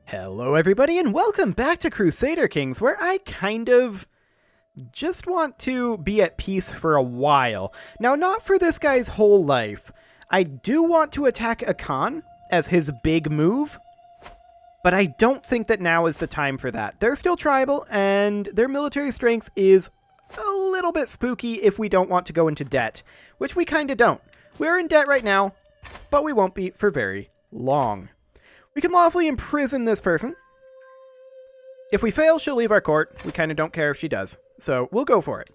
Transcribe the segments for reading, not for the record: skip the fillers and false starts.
Hello everybody and welcome back to Crusader Kings, where I kind of just want to be at peace for a while. Now, not for this guy's whole life. I do want to attack Akan as his big move, but I don't think that now is the time for that. They're still tribal, and their military strength is a little bit spooky if we don't want to go into debt, which we kind of don't. We're in debt right now, but we won't be for very long. We can lawfully imprison this person. If we fail, she'll leave our court. We kind of don't care if she does. So we'll go for it.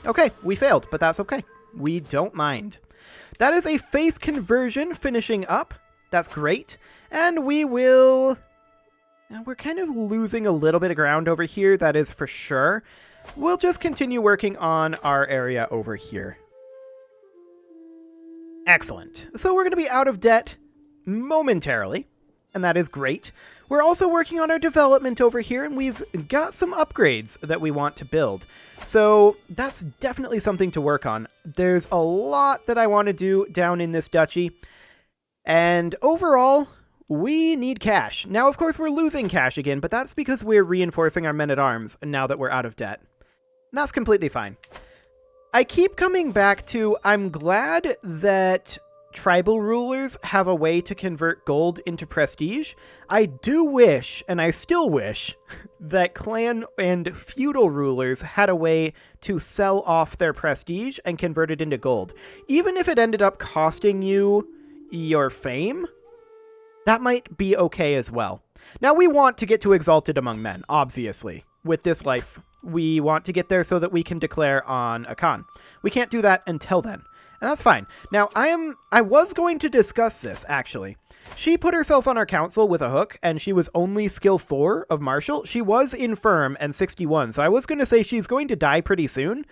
Okay, we failed, but that's okay. We don't mind. That is a faith conversion finishing up. That's great. And we will... We're kind of losing a little bit of ground over here, that is for sure. We'll just continue working on our area over here. Excellent. So we're going to be out of debt momentarily, and that is great. We're also working on our development over here, and we've got some upgrades that we want to build. So that's definitely something to work on. There's a lot that I want to do down in this duchy, and overall, we need cash. Now, of course, we're losing cash again, but that's because we're reinforcing our men-at-arms now that we're out of debt. And that's completely fine. I keep coming back to, I'm glad that tribal rulers have a way to convert gold into prestige. I do wish, and I still wish, that clan and feudal rulers had a way to sell off their prestige and convert it into gold. Even if it ended up costing you your fame, that might be okay as well. Now, we want to get to Exalted Among Men, obviously. With this life, we want to get there so that we can declare on Akan. We can't do that until then. And that's fine. Now, I was going to discuss this, actually. She put herself on our council with a hook, and she was only skill 4 of martial. She was infirm and 61, so I was going to say she's going to die pretty soon,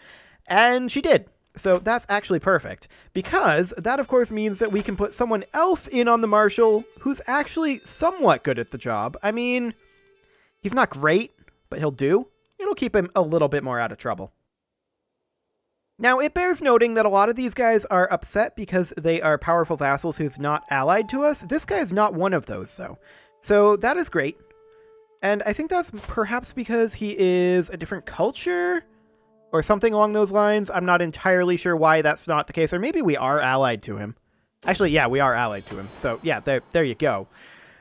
and she did. So that's actually perfect, because that, of course, means that we can put someone else in on the martial who's actually somewhat good at the job. I mean, he's not great, but he'll do. It'll keep him a little bit more out of trouble. Now, it bears noting that a lot of these guys are upset because they are powerful vassals who's not allied to us. This guy is not one of those, though. So that is great. And I think that's perhaps because he is a different culture or something along those lines. I'm not entirely sure why that's not the case. Or maybe we are allied to him. Actually, yeah, we are allied to him. So yeah, there you go.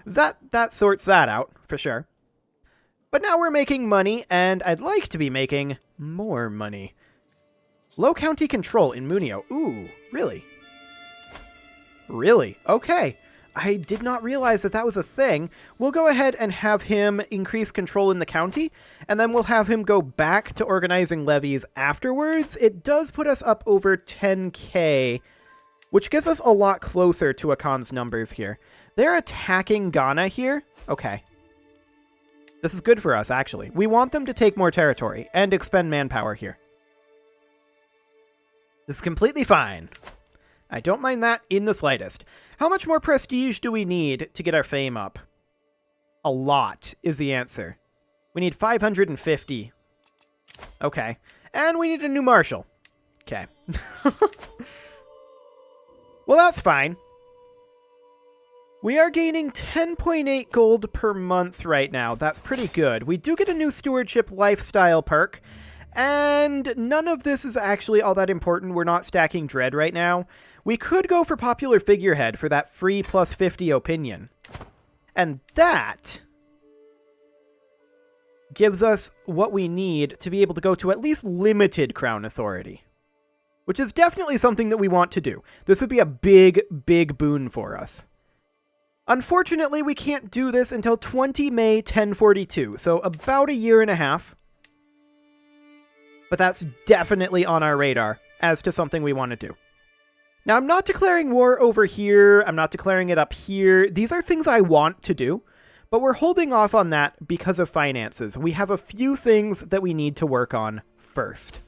That sorts that out, for sure. But now we're making money, and I'd like to be making more money. Low county control in Munio. Ooh, really? Really? Okay. I did not realize that that was a thing. We'll go ahead and have him increase control in the county, and then we'll have him go back to organizing levies afterwards. It does put us up over 10k, which gets us a lot closer to Akan's numbers here. They're attacking Ghana here. Okay. This is good for us, actually. We want them to take more territory and expend manpower here. This is completely fine. I don't mind that in the slightest. How much more prestige do we need to get our fame up? A lot is the answer. We need 550. Okay. And we need a new marshal. Okay. Well, that's fine. We are gaining 10.8 gold per month right now. That's pretty good. We do get a new stewardship lifestyle perk. And none of this is actually all that important. We're not stacking dread right now. We could go for popular figurehead for that free plus 50 opinion. And that gives us what we need to be able to go to at least limited crown authority, which is definitely something that we want to do. This would be a big, big boon for us. Unfortunately, we can't do this until 20 May 1042, so about a year and a half. But that's definitely on our radar as to something we want to do. Now, I'm not declaring war over here. I'm not declaring it up here. These are things I want to do, but we're holding off on that because of finances. We have a few things that we need to work on first.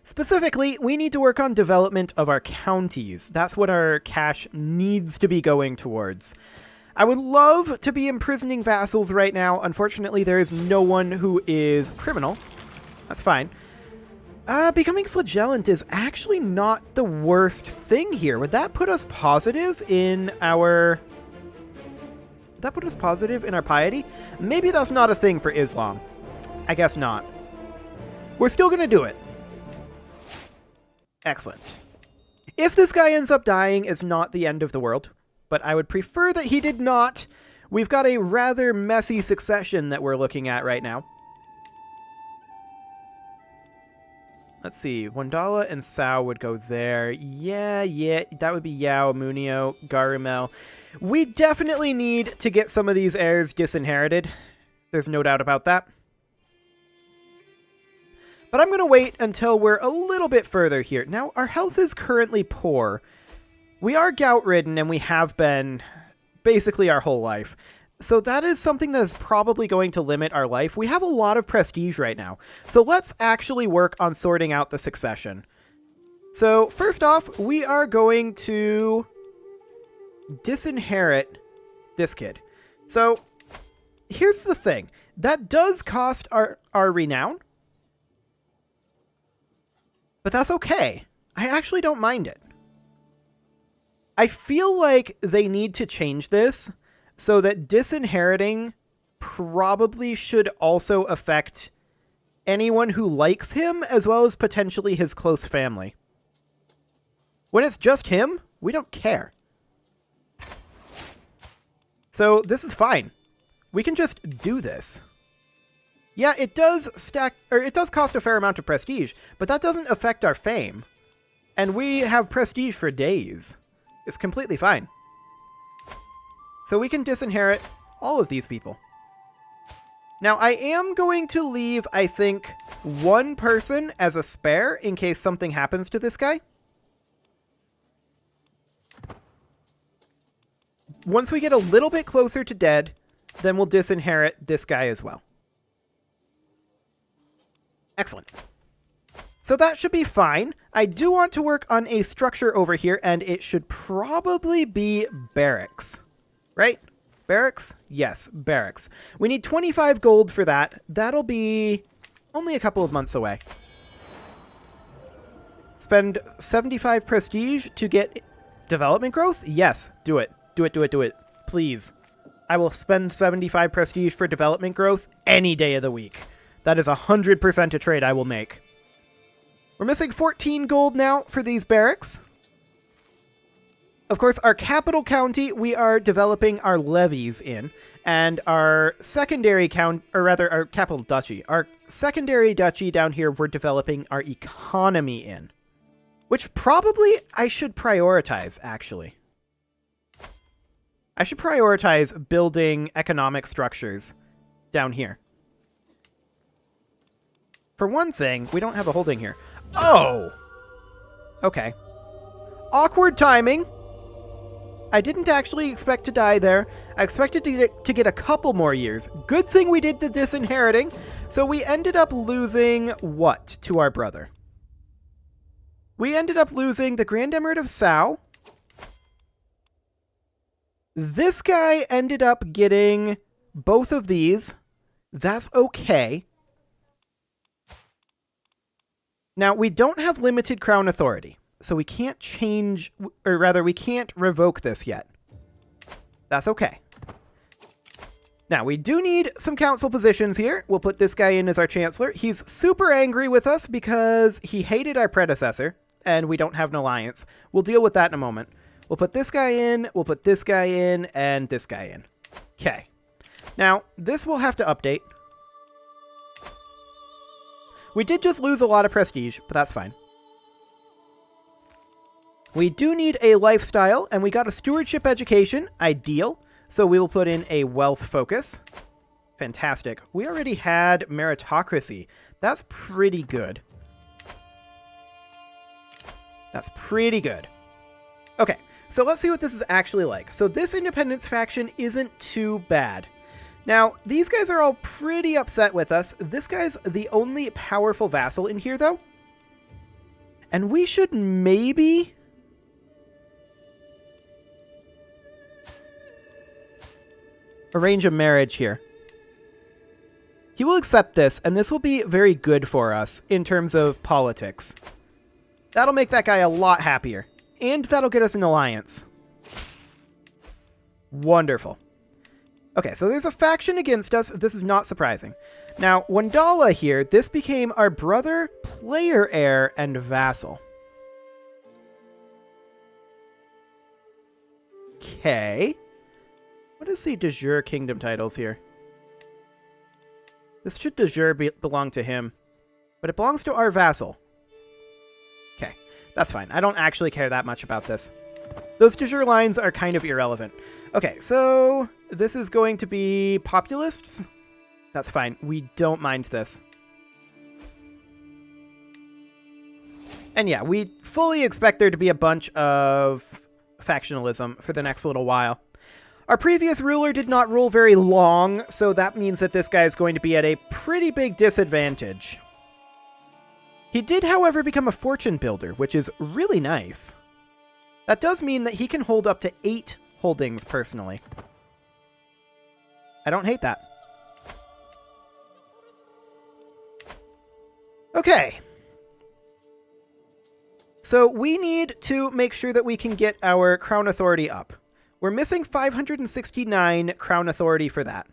Specifically, we need to work on development of our counties. That's what our cash needs to be going towards. I would love to be imprisoning vassals right now. Unfortunately, there is no one who is criminal. That's fine. Becoming flagellant is actually not the worst thing here. Would that put us positive in our that put us positive in our piety? Maybe that's not a thing for Islam. I guess not. We're still going to do it. Excellent. If this guy ends up dying, it's not the end of the world, but I would prefer that he did not. We've got a rather messy succession that we're looking at right now. Let's see. Wandala and Sao would go there. Yeah. That would be Yao, Munio, Garumel. We definitely need to get some of these heirs disinherited. There's no doubt about that. But I'm going to wait until we're a little bit further here. Now, our health is currently poor. We are gout-ridden, and we have been basically our whole life. So that is something that is probably going to limit our life. We have a lot of prestige right now. So let's actually work on sorting out the succession. So first off, we are going to disinherit this kid. So here's the thing. That does cost our renown. But that's okay. I actually don't mind it. I feel like they need to change this so that disinheriting probably should also affect anyone who likes him as well as potentially his close family. When it's just him, we don't care. So this is fine. We can just do this. Yeah, it does cost a fair amount of prestige, but that doesn't affect our fame. And we have prestige for days. It's completely fine. So we can disinherit all of these people. Now, I am going to leave, I think, one person as a spare in case something happens to this guy. Once we get a little bit closer to dead, then we'll disinherit this guy as well. Excellent. So that should be fine. I do want to work on a structure over here, and it should probably be barracks. Right? Barracks? Yes, barracks. We need 25 gold for that. That'll be only a couple of months away. Spend 75 prestige to get development growth? Yes, do it. Do it. Please. I will spend 75 prestige for development growth any day of the week. That is 100% a trade I will make. We're missing 14 gold now for these barracks. Of course, our capital county, we are developing our levies in, and our secondary our capital duchy. Our secondary duchy down here, we're developing our economy in, which probably I should prioritize, actually. I should prioritize building economic structures down here. For one thing, we don't have a holding here. Oh! Okay. Awkward timing. I didn't actually expect to die there. I expected to get a couple more years. Good thing we did the disinheriting. So we ended up losing what to our brother? We ended up losing the Grand Emirate of Sao. This guy ended up getting both of these. That's okay. Now, we don't have limited crown authority, so we can't change, or rather, we can't revoke this yet. That's okay. Now, we do need some council positions here. We'll put this guy in as our chancellor. He's super angry with us because he hated our predecessor, and we don't have an alliance. We'll deal with that in a moment. We'll put this guy in, we'll put this guy in, and this guy in. Okay. Now, this will have to update. We did just lose a lot of prestige, but that's fine. We do need a lifestyle, and we got a stewardship education. Ideal. So we will put in a wealth focus. Fantastic. We already had meritocracy. That's pretty good. That's pretty good. Okay, so let's see what this is actually like. So this independence faction isn't too bad. Now, these guys are all pretty upset with us. This guy's the only powerful vassal in here, though. And we should maybe arrange a marriage here. He will accept this, and this will be very good for us in terms of politics. That'll make that guy a lot happier. And that'll get us an alliance. Wonderful. Okay, so there's a faction against us. This is not surprising. Now, Wandala here, this became our brother, player heir, and vassal. Okay. What is the de jure kingdom titles here? This should de jure belong to him, but it belongs to our vassal. Okay, that's fine. I don't actually care that much about this. Those de jure lines are kind of irrelevant. Okay, so this is going to be populists. That's fine. We don't mind this. And yeah, we fully expect there to be a bunch of factionalism for the next little while. Our previous ruler did not rule very long, so that means that this guy is going to be at a pretty big disadvantage. He did, however, become a fortune builder, which is really nice. That does mean that he can hold up to 8 holdings personally. I don't hate that. Okay. So we need to make sure that we can get our crown authority up. We're missing 569 crown authority for that.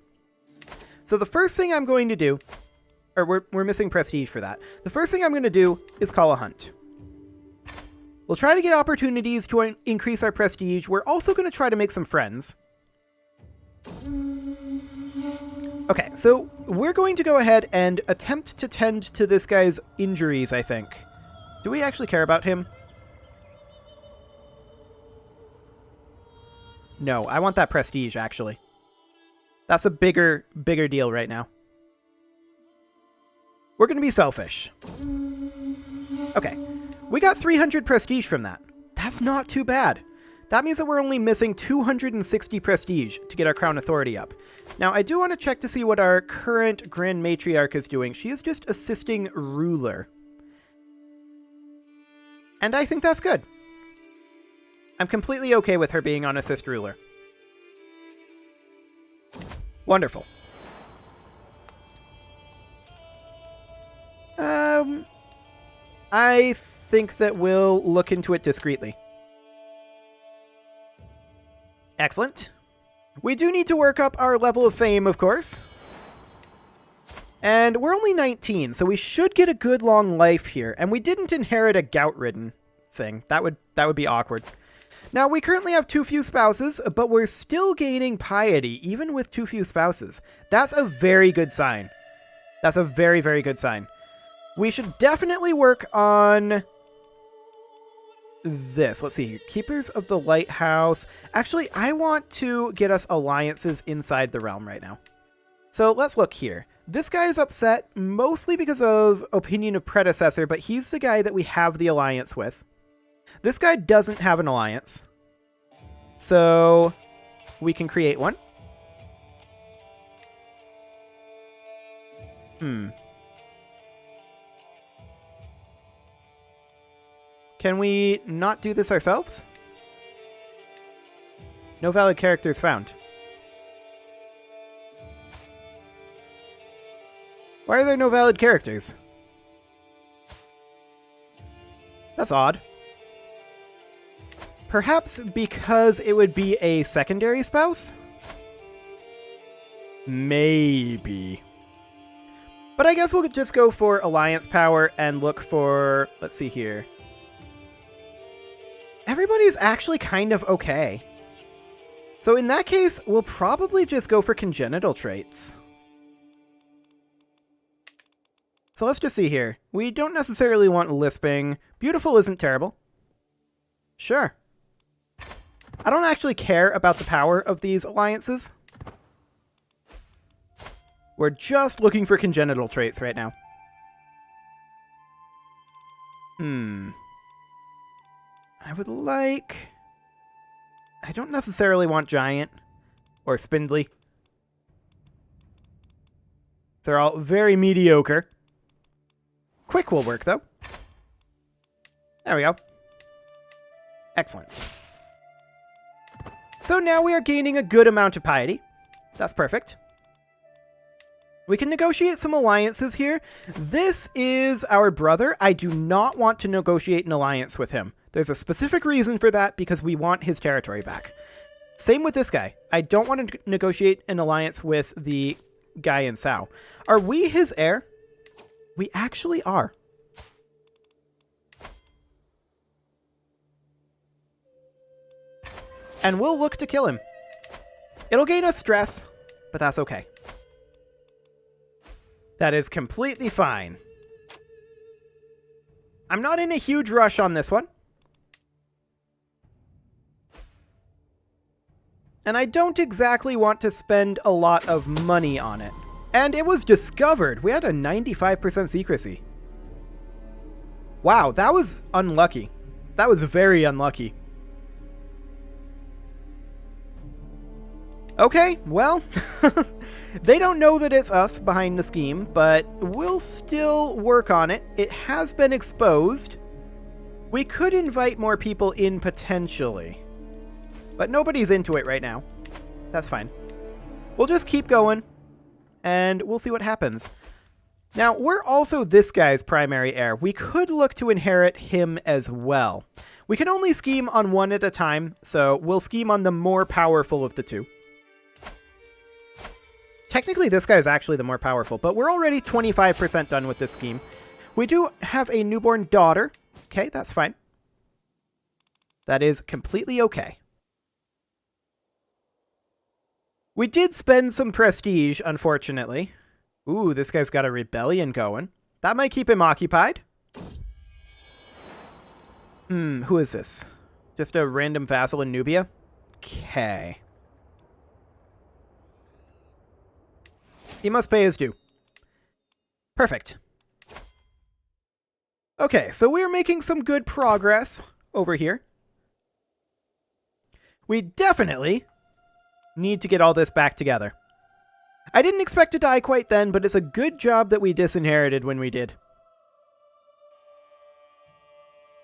So the first thing I'm going to do, or we're missing prestige for that. The first thing I'm going to do is call a hunt. We'll try to get opportunities to increase our prestige. We're also going to try to make some friends. Okay, so we're going to go ahead and attempt to tend to this guy's injuries, I think. Do we actually care about him? No, I want that prestige, actually. That's a bigger deal right now. We're going to be selfish. Okay, we got 300 prestige from that. That's not too bad. That means that we're only missing 260 prestige to get our crown authority up. Now, I do want to check to see what our current Grand Matriarch is doing. She is just assisting ruler. And I think that's good. I'm completely okay with her being on assist ruler. Wonderful. I think that we'll look into it discreetly. Excellent. We do need to work up our level of fame, of course. And we're only 19, so we should get a good long life here. And we didn't inherit a gout-ridden thing. That would be awkward. Now, we currently have too few spouses, but we're still gaining piety, even with too few spouses. That's a very good sign. That's a very, very good sign. We should definitely work on this. Let's see. Keepers of the Lighthouse. Actually, I want to get us alliances inside the realm right now. So let's look here. This guy is upset mostly because of opinion of predecessor, but he's the guy that we have the alliance with. This guy doesn't have an alliance, so we can create one. Can we not do this ourselves? No valid characters found. Why are there no valid characters? That's odd. Perhaps because it would be a secondary spouse? Maybe. But I guess we'll just go for alliance power and look for... Let's see here. Everybody's actually kind of okay. So in that case, we'll probably just go for congenital traits. So let's just see here. We don't necessarily want lisping. Beautiful isn't terrible. Sure. I don't actually care about the power of these alliances. We're just looking for congenital traits right now. I would like... I don't necessarily want giant or spindly. They're all very mediocre. Quick will work, though. There we go. Excellent. So now we are gaining a good amount of piety. That's perfect. We can negotiate some alliances here. This is our brother. I do not want to negotiate an alliance with him. There's a specific reason for that, because we want his territory back. Same with this guy. I don't want to negotiate an alliance with the guy in Sao. Are we his heir? We actually are. And we'll look to kill him. It'll gain us stress, but that's okay. That is completely fine. I'm not in a huge rush on this one. And I don't exactly want to spend a lot of money on it. And it was discovered. We had a 95% secrecy. Wow, that was unlucky. That was very unlucky. Okay, well, they don't know that it's us behind the scheme, but we'll still work on it. It has been exposed. We could invite more people in potentially, but nobody's into it right now. That's fine. We'll just keep going, and we'll see what happens. Now, we're also this guy's primary heir. We could look to inherit him as well. We can only scheme on one at a time, so we'll scheme on the more powerful of the two. Technically, this guy is actually the more powerful, but we're already 25% done with this scheme. We do have a newborn daughter. Okay, that's fine. That is completely okay. We did spend some prestige, unfortunately. Ooh, this guy's got a rebellion going. That might keep him occupied. Who is this? Just a random vassal in Nubia? Okay. He must pay his due. Perfect. Okay, so we're making some good progress over here. We definitely need to get all this back together. I didn't expect to die quite then, but it's a good job that we disinherited when we did.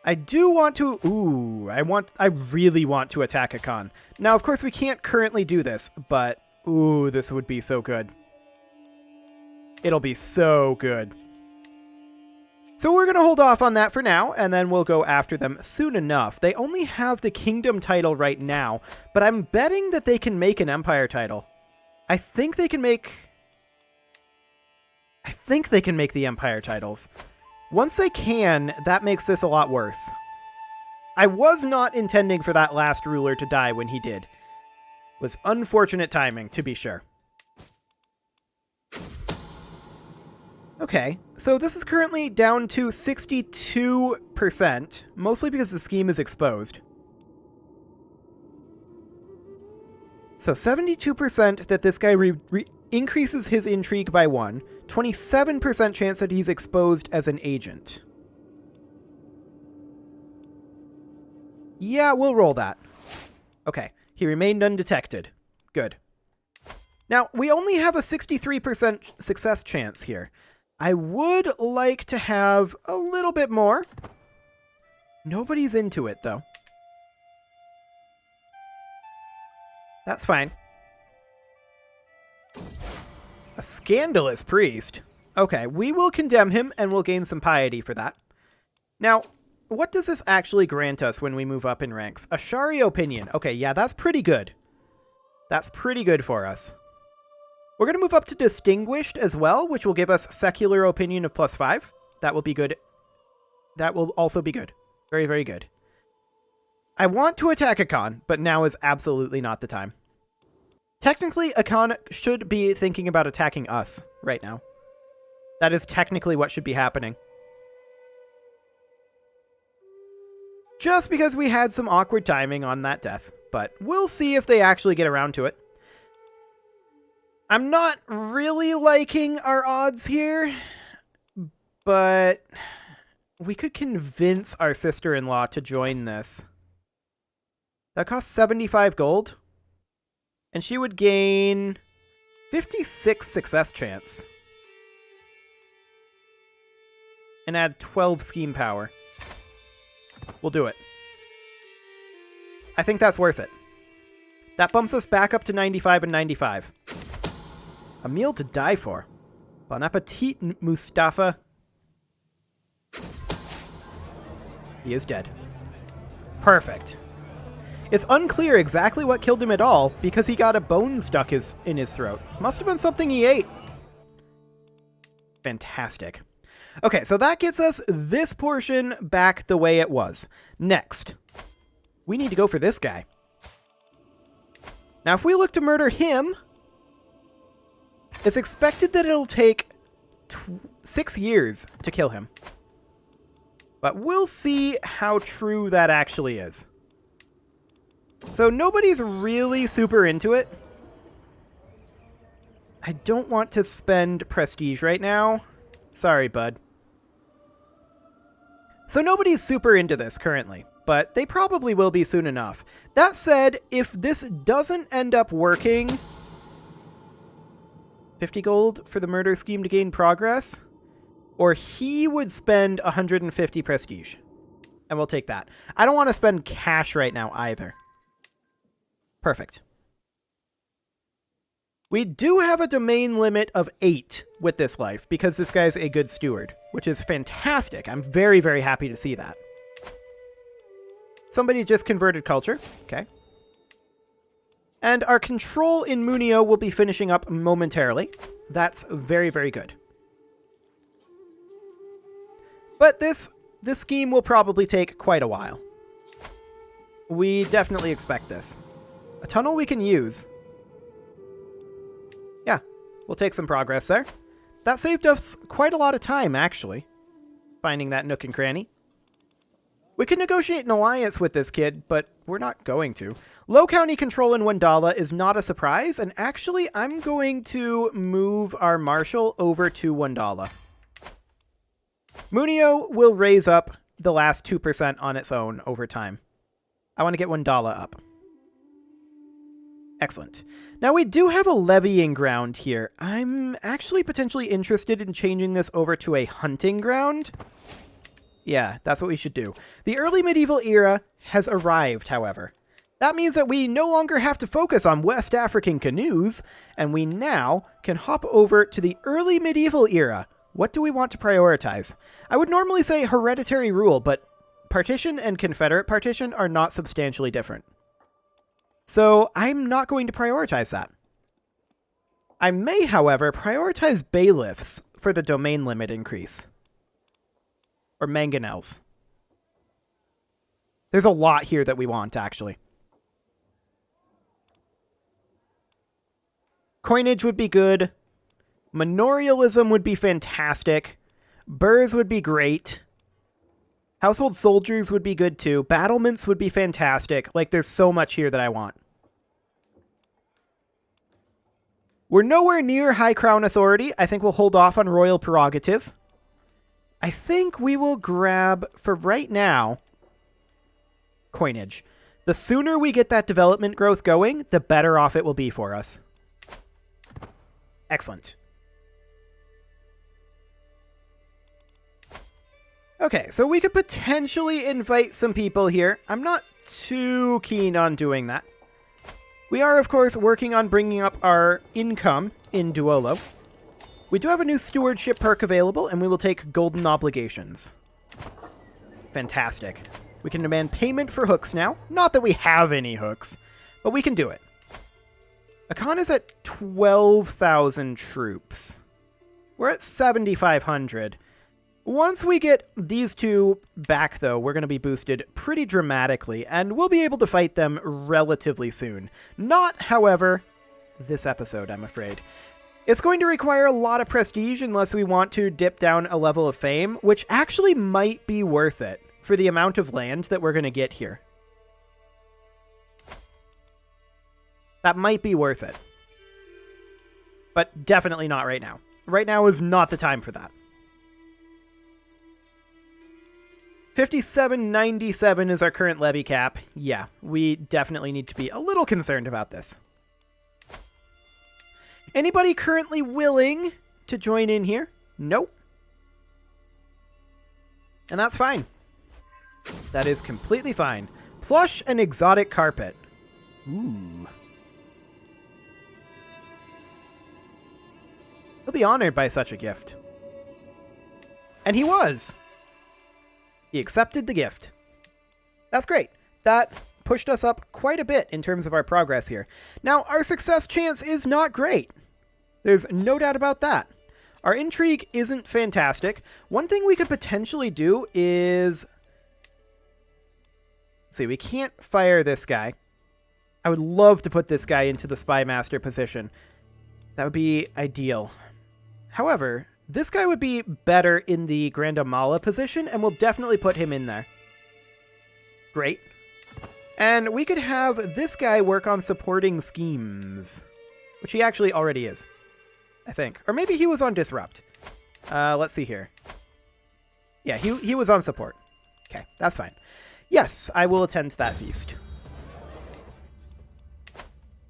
I do want to... Ooh, I really want to attack a Khan. Now, of course, we can't currently do this, but... Ooh, this would be so good. It'll be so good. So we're going to hold off on that for now, and then we'll go after them soon enough. They only have the kingdom title right now, but I'm betting that they can make an empire title. I think they can make the empire titles. Once they can, that makes this a lot worse. I was not intending for that last ruler to die when he did. It was unfortunate timing, to be sure. Okay, so this is currently down to 62%, mostly because the scheme is exposed. So 72% that this guy increases his intrigue by 1, 27% chance that he's exposed as an agent. Yeah, we'll roll that. Okay, he remained undetected. Good. Now, we only have a 63% success chance here. I would like to have a little bit more. Nobody's into it, though. That's fine. A scandalous priest. Okay, we will condemn him, and we'll gain some piety for that. Now, what does this actually grant us when we move up in ranks? A Shari opinion. Okay, yeah, that's pretty good. That's pretty good for us. We're going to move up to Distinguished as well, which will give us Secular Opinion of +5. That will be good. That will also be good. Very, very good. I want to attack a Khan, but now is absolutely not the time. Technically, a Khan should be thinking about attacking us right now. That is technically what should be happening. Just because we had some awkward timing on that death, but we'll see if they actually get around to it. I'm not really liking our odds here, but we could convince our sister-in-law to join this. That costs 75 gold, and she would gain 56 success chance and add 12 scheme power. We'll do it. I think that's worth it. That bumps us back up to 95 and 95. A meal to die for. Bon appetit, Mustafa. He is dead. Perfect. It's unclear exactly what killed him at all, because he got a bone stuck in his throat. Must have been something he ate. Fantastic. Okay, so that gets us this portion back the way it was. Next, we need to go for this guy. Now, if we look to murder him, it's expected that it'll take 6 years to kill him. But we'll see how true that actually is. So nobody's really super into it. I don't want to spend prestige right now. Sorry, bud. So nobody's super into this currently, but they probably will be soon enough. That said, if this doesn't end up working... 50 gold for the murder scheme to gain progress? Or he would spend 150 prestige. And we'll take that. I don't want to spend cash right now either. Perfect. We do have a domain limit of 8 with this life because this guy's a good steward, which is fantastic. I'm very, very happy to see that. Somebody just converted culture. Okay. And our control in Munio will be finishing up momentarily. That's very, very good. But this scheme will probably take quite a while. We definitely expect this. A tunnel we can use. Yeah, we'll take some progress there. That saved us quite a lot of time, actually. Finding that nook and cranny. We can negotiate an alliance with this kid, but we're not going to. Low county control in Wandala is not a surprise, and actually I'm going to move our marshal over to Wandala. Munio will raise up the last 2% on its own over time. I want to get Wandala up. Excellent. Now we do have a levying ground here. I'm actually potentially interested in changing this over to a hunting ground. Yeah, that's what we should do. The early medieval era has arrived, however. That means that we no longer have to focus on West African canoes, and we now can hop over to the early medieval era. What do we want to prioritize? I would normally say hereditary rule, but partition and Confederate partition are not substantially different. So I'm not going to prioritize that. I may, however, prioritize bailiffs for the domain limit increase. Or mangonels. There's a lot here that we want, actually. Coinage would be good. Manorialism would be fantastic. Burrs would be great. Household soldiers would be good too. Battlements would be fantastic. Like, there's so much here that I want. We're nowhere near High Crown Authority. I think we'll hold off on Royal Prerogative. I think we will grab, for right now, coinage. The sooner we get that development growth going, the better off it will be for us. Excellent. Okay, so we could potentially invite some people here. I'm not too keen on doing that. We are, of course, working on bringing up our income in Duolo. We do have a new stewardship perk available, and we will take golden obligations. Fantastic. We can demand payment for hooks now. Not that we have any hooks, but we can do it. Akan is at 12,000 troops. We're at 7,500. Once we get these two back, though, we're going to be boosted pretty dramatically, and we'll be able to fight them relatively soon. Not, however, this episode, I'm afraid. It's going to require a lot of prestige unless we want to dip down a level of fame, which actually might be worth it for the amount of land that we're going to get here. That might be worth it. But definitely not right now. Right now is not the time for that. 5797 is our current levy cap. Yeah, we definitely need to be a little concerned about this. Anybody currently willing to join in here? Nope. And that's fine. That is completely fine. Plush and exotic carpet. Ooh. He'll be honored by such a gift. And he was. He accepted the gift. That's great. That pushed us up quite a bit in terms of our progress here. Now, our success chance is not great. There's no doubt about that. Our intrigue isn't fantastic. One thing we could potentially do is... Let's see, we can't fire this guy. I would love to put this guy into the Spy Master position. That would be ideal. However, this guy would be better in the Grand Amala position, and we'll definitely put him in there. Great. And we could have this guy work on supporting schemes, which he actually already is, I think. Or maybe he was on Disrupt. Let's see here. Yeah, he was on support. Okay, that's fine. Yes, I will attend that feast.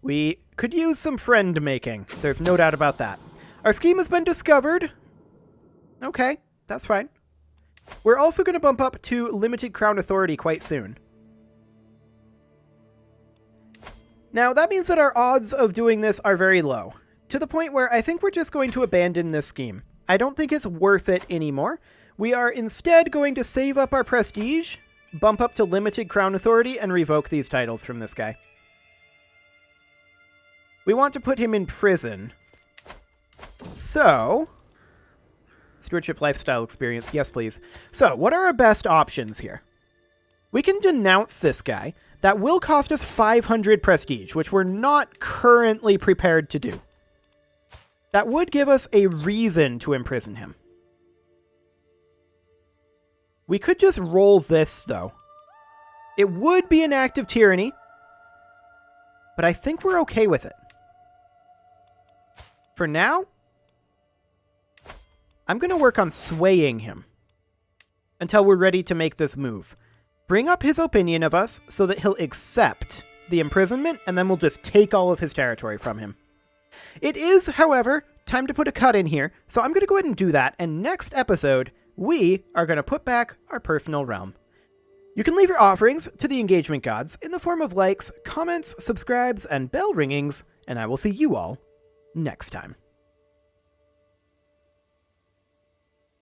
We could use some friend making. There's no doubt about that. Our scheme has been discovered. Okay, that's fine. We're also going to bump up to limited crown authority quite soon. Now, that means that our odds of doing this are very low, to the point where I think we're just going to abandon this scheme. I don't think it's worth it anymore. We are instead going to save up our prestige, bump up to limited crown authority, and revoke these titles from this guy. We want to put him in prison. So, stewardship lifestyle experience, yes please. So, what are our best options here? We can denounce this guy. That will cost us 500 prestige, which we're not currently prepared to do. That would give us a reason to imprison him. We could just roll this, though. It would be an act of tyranny, but I think we're okay with it. For now, I'm going to work on swaying him until we're ready to make this move. Bring up his opinion of us so that he'll accept the imprisonment, and then we'll just take all of his territory from him. It is, however, time to put a cut in here, so I'm going to go ahead and do that, and next episode, we are going to put back our personal realm. You can leave your offerings to the engagement gods in the form of likes, comments, subscribes, and bell ringings, and I will see you all next time.